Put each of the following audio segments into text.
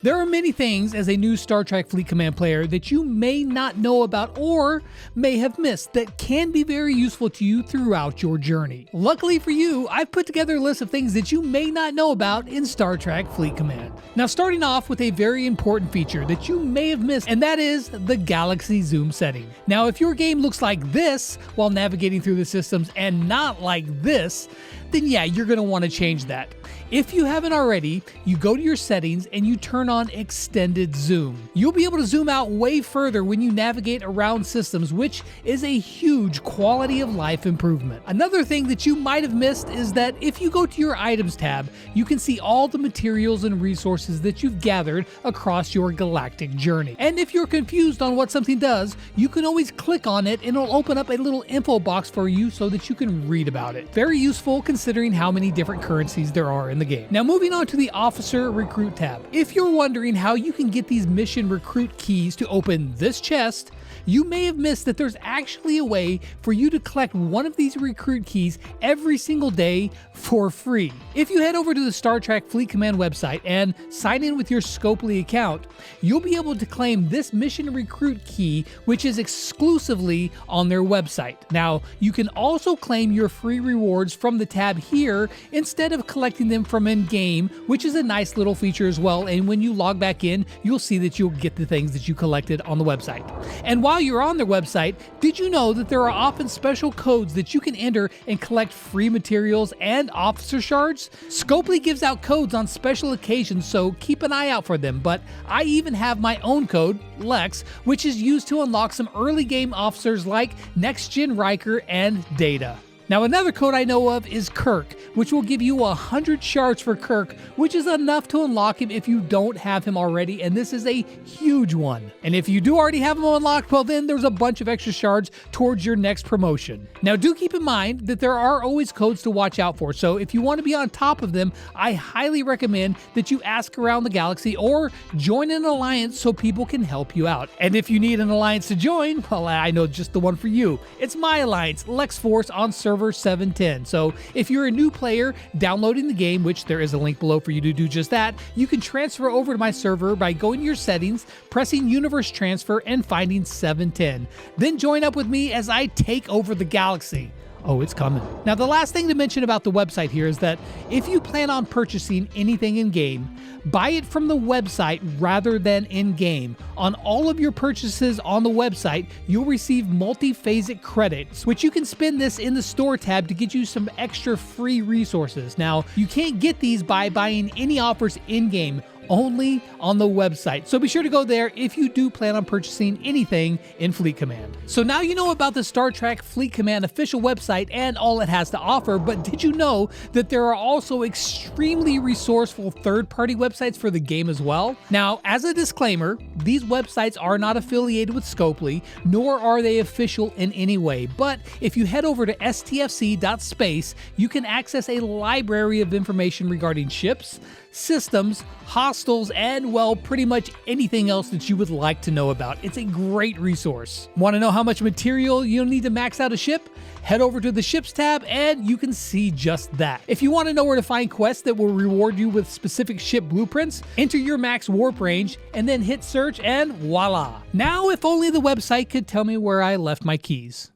There are many things as a new Star Trek Fleet Command player that you may not know about or may have missed that can be very useful to you throughout your journey. Luckily for you, I've put together a list of things that you may not know about in Star Trek Fleet Command. Now, starting off with a very important feature that you may have missed, and that is the Galaxy Zoom setting. Now, if your game looks like this while navigating through the systems and not like this, then yeah, you're going to want to change that. If you haven't already, you go to your settings and you turn on extended zoom. You'll be able to zoom out way further when you navigate around systems, which is a huge quality of life improvement. Another thing that you might have missed is that if you go to your items tab, you can see all the materials and resources that you've gathered across your galactic journey. And if you're confused on what something does, you can always click on it and it'll open up a little info box for you so that you can read about it. Very useful considering how many different currencies there are in the game. Now, moving on to the Officer Recruit tab. If you're wondering how you can get these mission recruit keys to open this chest, you may have missed that there's actually a way for you to collect one of these recruit keys every single day for free. If you head over to the Star Trek Fleet Command website and sign in with your Scopely account, you'll be able to claim this mission recruit key, which is exclusively on their website. Now, you can also claim your free rewards from the tab here instead of collecting them from in-game, which is a nice little feature as well, and when you log back in, you'll see that you'll get the things that you collected on the website. And while you're on their website, did you know that there are often special codes that you can enter and collect free materials and officer shards? Scopely gives out codes on special occasions, so keep an eye out for them, but I even have my own code, Lex, which is used to unlock some early game officers like Next Gen Riker and Data. Now, another code I know of is Kirk, which will give you 100 shards for Kirk, which is enough to unlock him if you don't have him already, and this is a huge one. And if you do already have him unlocked, well then there's a bunch of extra shards towards your next promotion. Now, do keep in mind that there are always codes to watch out for, so if you want to be on top of them, I highly recommend that you ask around the galaxy or join an alliance so people can help you out. And if you need an alliance to join, well, I know just the one for you. It's my alliance, Lex Force, on server 710. So if you're a new player downloading the game, which there is a link below for you to do just that, you can transfer over to my server by going to your settings, pressing Universe Transfer, and finding 710. Then join up with me as I take over the galaxy. Oh, it's coming. Now, the last thing to mention about the website here is that if you plan on purchasing anything in-game, buy it from the website rather than in-game. On all of your purchases on the website, you'll receive multi-phasic credits, which you can spend this in the store tab to get you some extra free resources. Now, you can't get these by buying any offers in-game, only on the website. So be sure to go there if you do plan on purchasing anything in Fleet Command. So now you know about the Star Trek Fleet Command official website and all it has to offer, but did you know that there are also extremely resourceful third-party websites for the game as well? Now, as a disclaimer, these websites are not affiliated with Scopely, nor are they official in any way, but if you head over to stfc.space, you can access a library of information regarding ships, systems, hostiles, and well, pretty much anything else that you would like to know about. It's a great resource. Want to know how much material you'll need to max out a ship? Head over to the Ships tab and you can see just that. If you want to know where to find quests that will reward you with specific ship blueprints, enter your max warp range and then hit search and voila. Now, if only the website could tell me where I left my keys.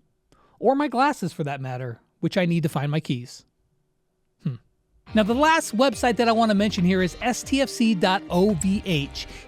Or my glasses for that matter, which I need to find my keys. Now, the last website that I want to mention here is stfc.ovh.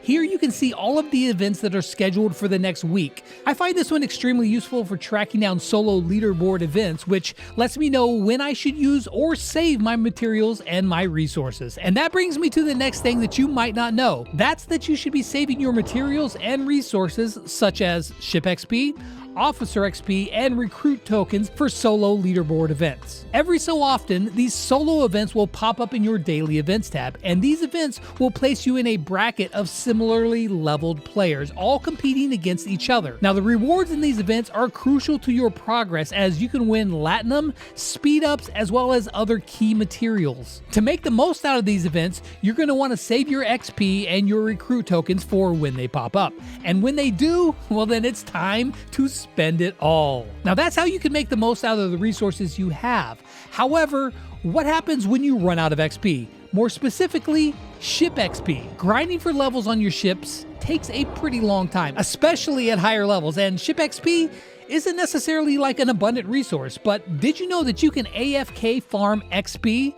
Here you can see all of the events that are scheduled for the next week. I find this one extremely useful for tracking down solo leaderboard events, which lets me know when I should use or save my materials and my resources. And that brings me to the next thing that you might not know. That's that you should be saving your materials and resources such as Ship XP, Officer XP, and Recruit tokens for solo leaderboard events. Every so often, these solo events will pop up in your daily events tab, and these events will place you in a bracket of similarly leveled players, all competing against each other. Now, the rewards in these events are crucial to your progress as you can win Latinum, speed ups, as well as other key materials. To make the most out of these events, you're going to want to save your XP and your Recruit tokens for when they pop up. And when they do, well then it's time to spend it all. Now, that's how you can make the most out of the resources you have. However, what happens when you run out of XP? More specifically, ship XP. Grinding for levels on your ships takes a pretty long time, especially at higher levels, and ship XP isn't necessarily like an abundant resource, but did you know that you can AFK farm XP?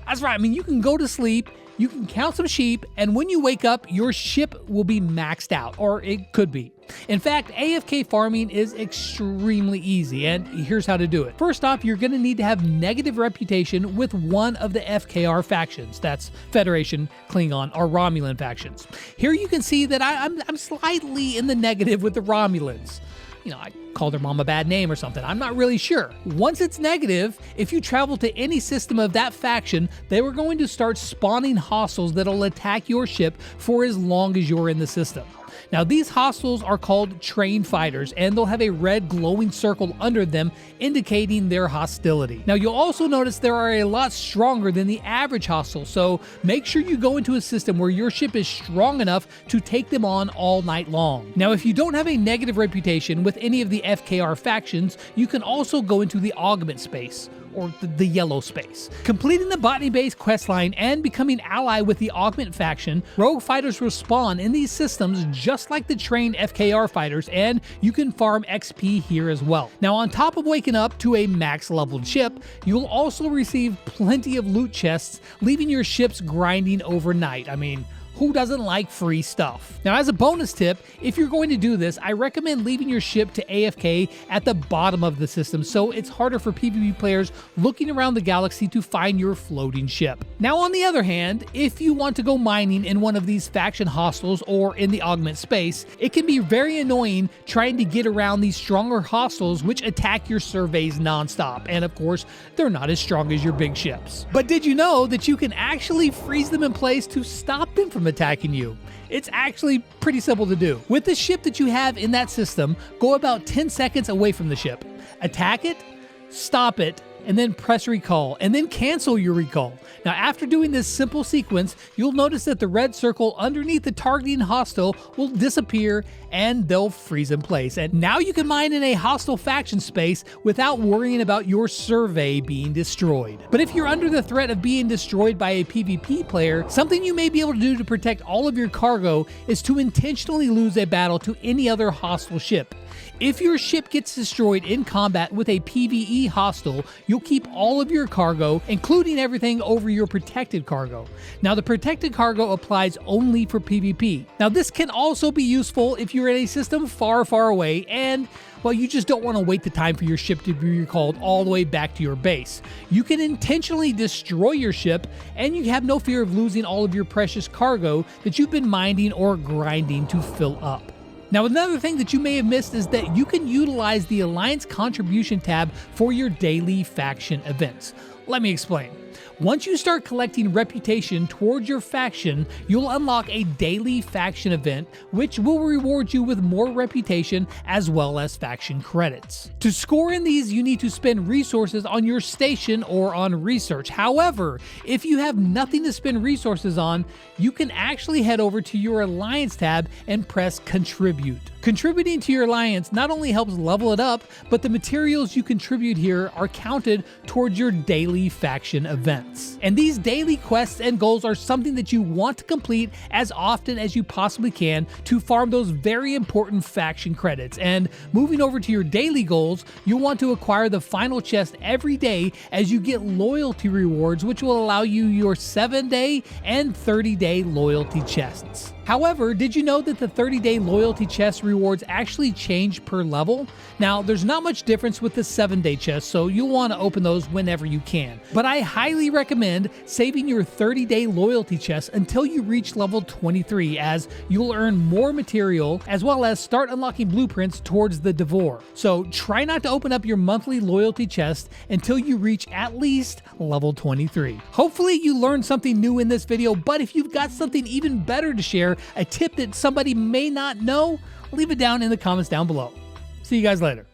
That's right, I mean, you can go to sleep, you can count some sheep, and when you wake up, your ship will be maxed out, or it could be. In fact, AFK farming is extremely easy, and here's how to do it. First off, you're going to need to have negative reputation with one of the FKR factions. That's Federation, Klingon, or Romulan factions. Here you can see that I'm slightly in the negative with the Romulans. You know, I called their mom a bad name or something. I'm not really sure. Once it's negative, if you travel to any system of that faction, they were going to start spawning hostiles that'll attack your ship for as long as you're in the system. Now, these hostiles are called trained fighters, and they'll have a red glowing circle under them indicating their hostility. Now, you'll also notice there are a lot stronger than the average hostile, so make sure you go into a system where your ship is strong enough to take them on all night long. Now, if you don't have a negative reputation with any of the FKR factions, you can also go into the augment space, or the yellow space. Completing the botany-based questline and becoming ally with the augment faction, rogue fighters will spawn in these systems just like the trained FKR fighters, and you can farm XP here as well. Now, on top of waking up to a max leveled ship, you'll also receive plenty of loot chests, leaving your ships grinding overnight. I mean, who doesn't like free stuff? Now, as a bonus tip, if you're going to do this, I recommend leaving your ship to AFK at the bottom of the system, so it's harder for PvP players looking around the galaxy to find your floating ship. Now, on the other hand, if you want to go mining in one of these faction hostiles or in the augment space, it can be very annoying trying to get around these stronger hostiles which attack your surveys nonstop, and of course, they're not as strong as your big ships. But did you know that you can actually freeze them in place to stop them from attacking you? It's actually pretty simple to do. With the ship that you have in that system, go about 10 seconds away from the ship. Attack it, stop it, and then press recall, and then cancel your recall. Now, after doing this simple sequence, you'll notice that the red circle underneath the targeting hostile will disappear and they'll freeze in place. And now you can mine in a hostile faction space without worrying about your survey being destroyed. But if you're under the threat of being destroyed by a PvP player, something you may be able to do to protect all of your cargo is to intentionally lose a battle to any other hostile ship. If your ship gets destroyed in combat with a PvE hostile, you'll keep all of your cargo, including everything over your protected cargo. Now, the protected cargo applies only for PvP. Now, this can also be useful if you're in a system far, far away and, well, you just don't want to wait the time for your ship to be recalled all the way back to your base. You can intentionally destroy your ship, and you have no fear of losing all of your precious cargo that you've been mining or grinding to fill up. Now, another thing that you may have missed is that you can utilize the Alliance Contribution tab for your daily faction events. Let me explain. Once you start collecting reputation towards your faction, you'll unlock a daily faction event, which will reward you with more reputation as well as faction credits. To score in these, you need to spend resources on your station or on research. However, if you have nothing to spend resources on, you can actually head over to your Alliance tab and press Contribute. Contributing to your alliance not only helps level it up, but the materials you contribute here are counted towards your daily faction events. And these daily quests and goals are something that you want to complete as often as you possibly can to farm those very important faction credits. And moving over to your daily goals, you'll want to acquire the final chest every day as you get loyalty rewards, which will allow you your 7-day and 30-day loyalty chests. However, did you know that the 30-day loyalty chest rewards actually change per level? Now, there's not much difference with the 7-day chest, so you'll want to open those whenever you can. But I highly recommend saving your 30-day loyalty chest until you reach level 23, as you'll earn more material as well as start unlocking blueprints towards the Devore. So try not to open up your monthly loyalty chest until you reach at least level 23. Hopefully you learned something new in this video, but if you've got something even better to share, a tip that somebody may not know, leave it down in the comments down below. See you guys later.